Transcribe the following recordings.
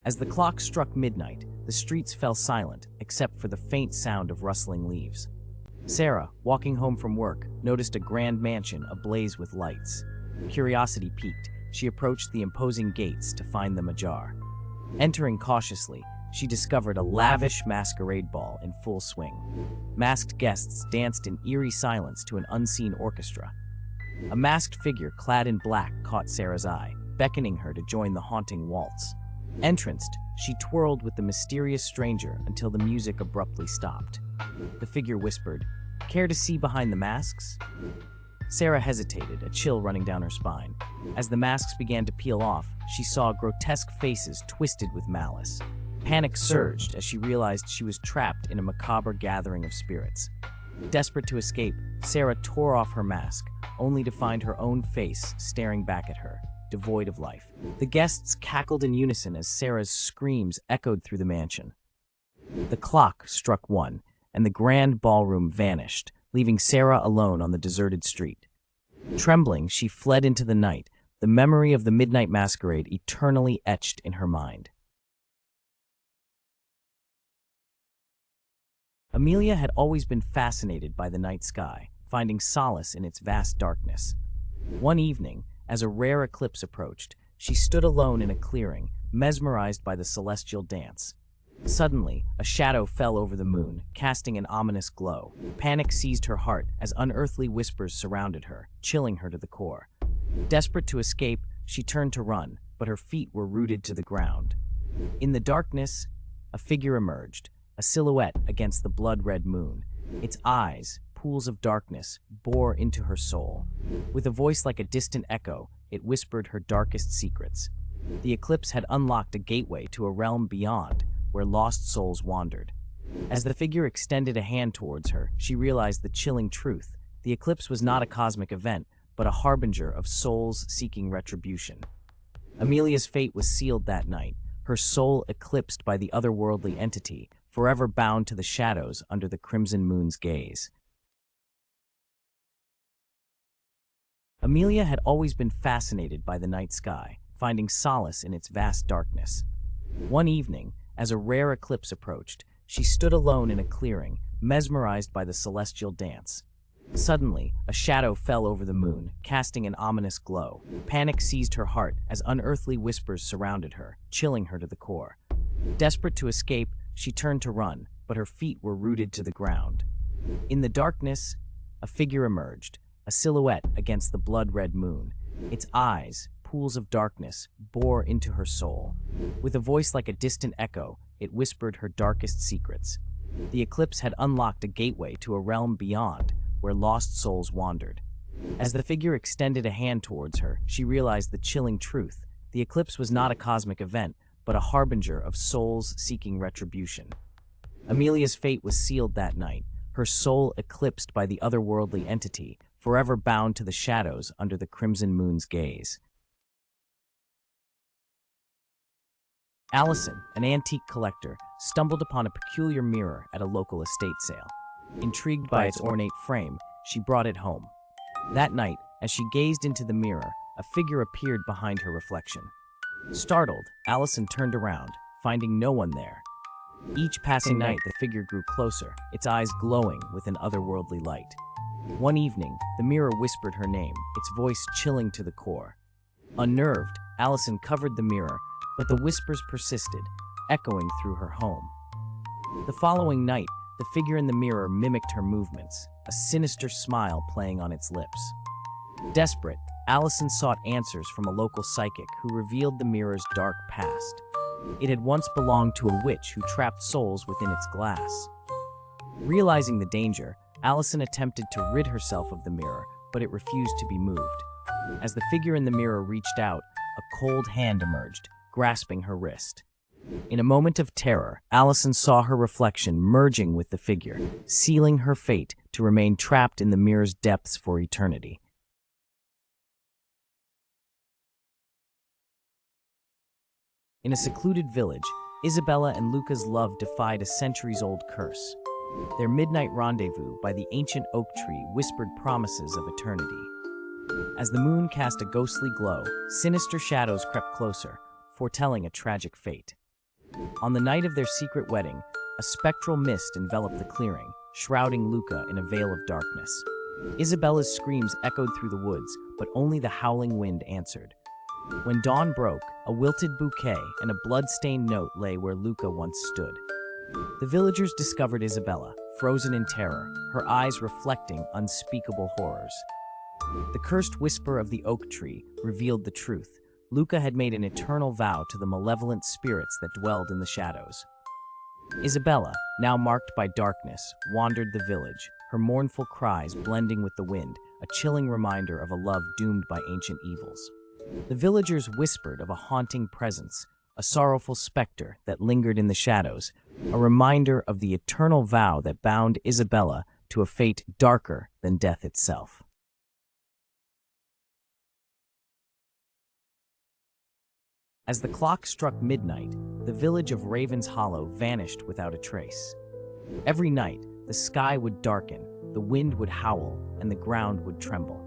As the clock struck midnight, the streets fell silent except for the faint sound of rustling leaves. Sarah, walking home from work, noticed a grand mansion ablaze with lights. Curiosity piqued. She approached the imposing gates to find them ajar. Entering cautiously, she discovered a lavish masquerade ball in full swing. Masked guests danced in eerie silence to an unseen orchestra. A masked figure clad in black caught Sarah's eye, beckoning her to join the haunting waltz. Entranced, she twirled with the mysterious stranger until the music abruptly stopped. The figure whispered, "Care to see behind the masks?" Sarah hesitated, a chill running down her spine. As the masks began to peel off, she saw grotesque faces twisted with malice. Panic surged as she realized she was trapped in a macabre gathering of spirits. Desperate to escape, Sarah tore off her mask, only to find her own face staring back at her, devoid of life. The guests cackled in unison as Sarah's screams echoed through the mansion. The clock struck 1, and the grand ballroom vanished, leaving Sarah alone on the deserted street. Trembling, she fled into the night, the memory of the midnight masquerade eternally etched in her mind. Amelia had always been fascinated by the night sky, finding solace in its vast darkness. One evening, as a rare eclipse approached, she stood alone in a clearing, mesmerized by the celestial dance. Suddenly, a shadow fell over the moon, casting an ominous glow. Panic seized her heart as unearthly whispers surrounded her, chilling her to the core. Desperate to escape, she turned to run, but her feet were rooted to the ground. In the darkness, a figure emerged, a silhouette against the blood-red moon. Its eyes, pools of darkness, bore into her soul. With a voice like a distant echo, it whispered her darkest secrets. The eclipse had unlocked a gateway to a realm beyond, where lost souls wandered. As the figure extended a hand towards her, she realized the chilling truth. The eclipse was not a cosmic event, but a harbinger of souls seeking retribution. Amelia's fate was sealed that night, her soul eclipsed by the otherworldly entity, forever bound to the shadows under the crimson moon's gaze. Amelia had always been fascinated by the night sky, finding solace in its vast darkness. One evening, as a rare eclipse approached, she stood alone in a clearing, mesmerized by the celestial dance. Suddenly, a shadow fell over the moon, casting an ominous glow. Panic seized her heart as unearthly whispers surrounded her, chilling her to the core. Desperate to escape, she turned to run, but her feet were rooted to the ground. In the darkness, a figure emerged, a silhouette against the blood-red moon. Its eyes, pools of darkness, bore into her soul. With a voice like a distant echo, it whispered her darkest secrets. The eclipse had unlocked a gateway to a realm beyond, where lost souls wandered. As the figure extended a hand towards her, she realized the chilling truth. The eclipse was not a cosmic event, but a harbinger of souls seeking retribution. Amelia's fate was sealed that night, her soul eclipsed by the otherworldly entity, forever bound to the shadows under the crimson moon's gaze. Allison, an antique collector, stumbled upon a peculiar mirror at a local estate sale. Intrigued by its ornate frame, she brought it home. That night, as she gazed into the mirror, a figure appeared behind her reflection. Startled, Allison turned around, finding no one there. Each passing night, the figure grew closer, its eyes glowing with an otherworldly light. One evening, the mirror whispered her name, its voice chilling to the core. Unnerved, Allison covered the mirror, but the whispers persisted, echoing through her home. The following night, the figure in the mirror mimicked her movements, a sinister smile playing on its lips. Desperate, Allison sought answers from a local psychic who revealed the mirror's dark past. It had once belonged to a witch who trapped souls within its glass. Realizing the danger, Allison attempted to rid herself of the mirror, but it refused to be moved. As the figure in the mirror reached out, a cold hand emerged, grasping her wrist. In a moment of terror, Allison saw her reflection merging with the figure, sealing her fate to remain trapped in the mirror's depths for eternity. In a secluded village, Isabella and Luca's love defied a centuries-old curse. Their midnight rendezvous by the ancient oak tree whispered promises of eternity. As the moon cast a ghostly glow, sinister shadows crept closer, foretelling a tragic fate. On the night of their secret wedding, a spectral mist enveloped the clearing, shrouding Luca in a veil of darkness. Isabella's screams echoed through the woods, but only the howling wind answered. When dawn broke, a wilted bouquet and a blood-stained note lay where Luca once stood. The villagers discovered Isabella, frozen in terror, her eyes reflecting unspeakable horrors. The cursed whisper of the oak tree revealed the truth. Luca had made an eternal vow to the malevolent spirits that dwelled in the shadows. Isabella, now marked by darkness, wandered the village, her mournful cries blending with the wind, a chilling reminder of a love doomed by ancient evils. The villagers whispered of a haunting presence, a sorrowful specter that lingered in the shadows, a reminder of the eternal vow that bound Isabella to a fate darker than death itself. As the clock struck midnight, the village of Raven's Hollow vanished without a trace. Every night, the sky would darken, the wind would howl, and the ground would tremble.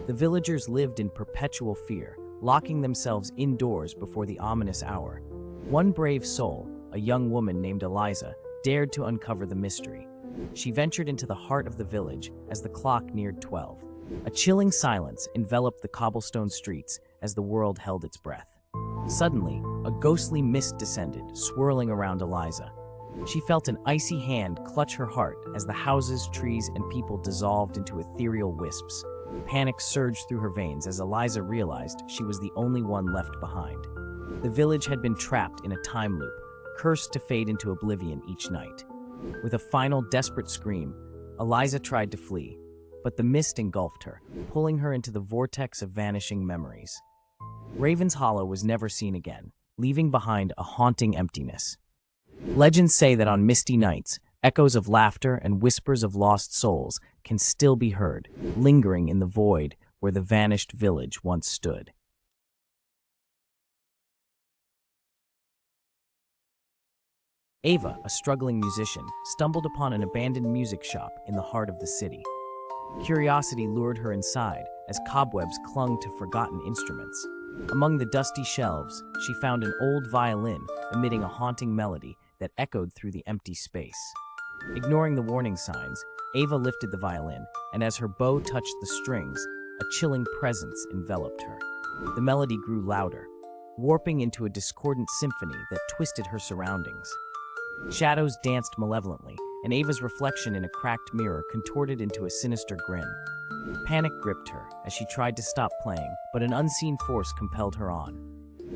The villagers lived in perpetual fear, locking themselves indoors before the ominous hour. One brave soul, a young woman named Eliza, dared to uncover the mystery. She ventured into the heart of the village as the clock neared 12. A chilling silence enveloped the cobblestone streets as the world held its breath. Suddenly, a ghostly mist descended, swirling around Eliza. She felt an icy hand clutch her heart as the houses, trees, and people dissolved into ethereal wisps. Panic surged through her veins as Eliza realized she was the only one left behind. The village had been trapped in a time loop, cursed to fade into oblivion each night. With a final desperate scream, Eliza tried to flee, but the mist engulfed her, pulling her into the vortex of vanishing memories. Raven's Hollow was never seen again, leaving behind a haunting emptiness. Legends say that on misty nights, echoes of laughter and whispers of lost souls can still be heard, lingering in the void where the vanished village once stood. Ava, a struggling musician, stumbled upon an abandoned music shop in the heart of the city. Curiosity lured her inside as cobwebs clung to forgotten instruments. Among the dusty shelves, she found an old violin emitting a haunting melody that echoed through the empty space. Ignoring the warning signs, Ava lifted the violin, and as her bow touched the strings, a chilling presence enveloped her. The melody grew louder, warping into a discordant symphony that twisted her surroundings. Shadows danced malevolently, and Ava's reflection in a cracked mirror contorted into a sinister grin. Panic gripped her as she tried to stop playing, but an unseen force compelled her on.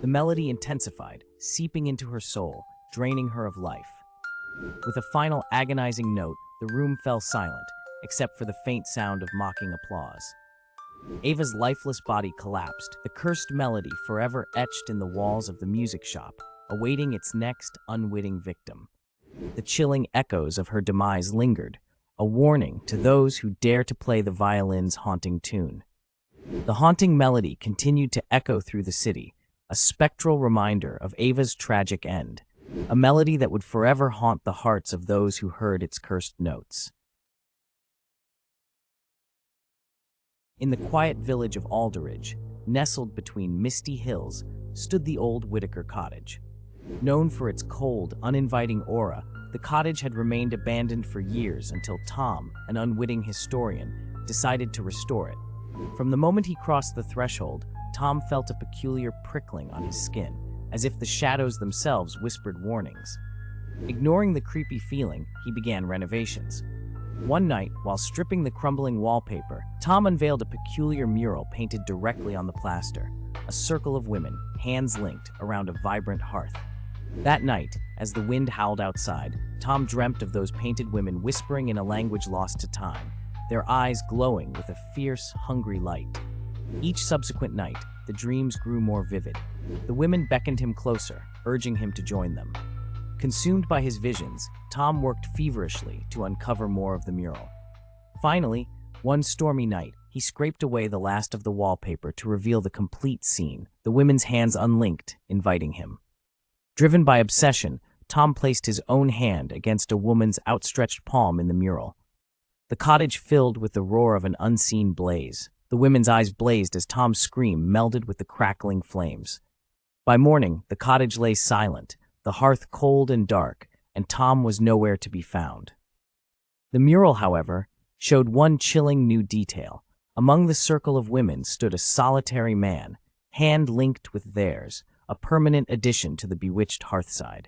The melody intensified, seeping into her soul, draining her of life. With a final agonizing note, the room fell silent, except for the faint sound of mocking applause. Ava's lifeless body collapsed, the cursed melody forever etched in the walls of the music shop, awaiting its next unwitting victim. The chilling echoes of her demise lingered, a warning to those who dare to play the violin's haunting tune. The haunting melody continued to echo through the city, a spectral reminder of Ava's tragic end, a melody that would forever haunt the hearts of those who heard its cursed notes. In the quiet village of Alderidge, nestled between misty hills, stood the old Whitaker cottage. Known for its cold, uninviting aura, the cottage had remained abandoned for years until Tom, an unwitting historian, decided to restore it. From the moment he crossed the threshold, Tom felt a peculiar prickling on his skin, as if the shadows themselves whispered warnings. Ignoring the creepy feeling, he began renovations. One night, while stripping the crumbling wallpaper, Tom unveiled a peculiar mural painted directly on the plaster, a circle of women, hands linked, around a vibrant hearth. That night, as the wind howled outside, Tom dreamt of those painted women whispering in a language lost to time, their eyes glowing with a fierce, hungry light. Each subsequent night, the dreams grew more vivid. The women beckoned him closer, urging him to join them. Consumed by his visions, Tom worked feverishly to uncover more of the mural. Finally, one stormy night, he scraped away the last of the wallpaper to reveal the complete scene, the women's hands unlinked, inviting him. Driven by obsession, Tom placed his own hand against a woman's outstretched palm in the mural. The cottage filled with the roar of an unseen blaze. The women's eyes blazed as Tom's scream melded with the crackling flames. By morning, the cottage lay silent, the hearth cold and dark, and Tom was nowhere to be found. The mural, however, showed one chilling new detail. Among the circle of women stood a solitary man, hand linked with theirs, a permanent addition to the bewitched hearthside.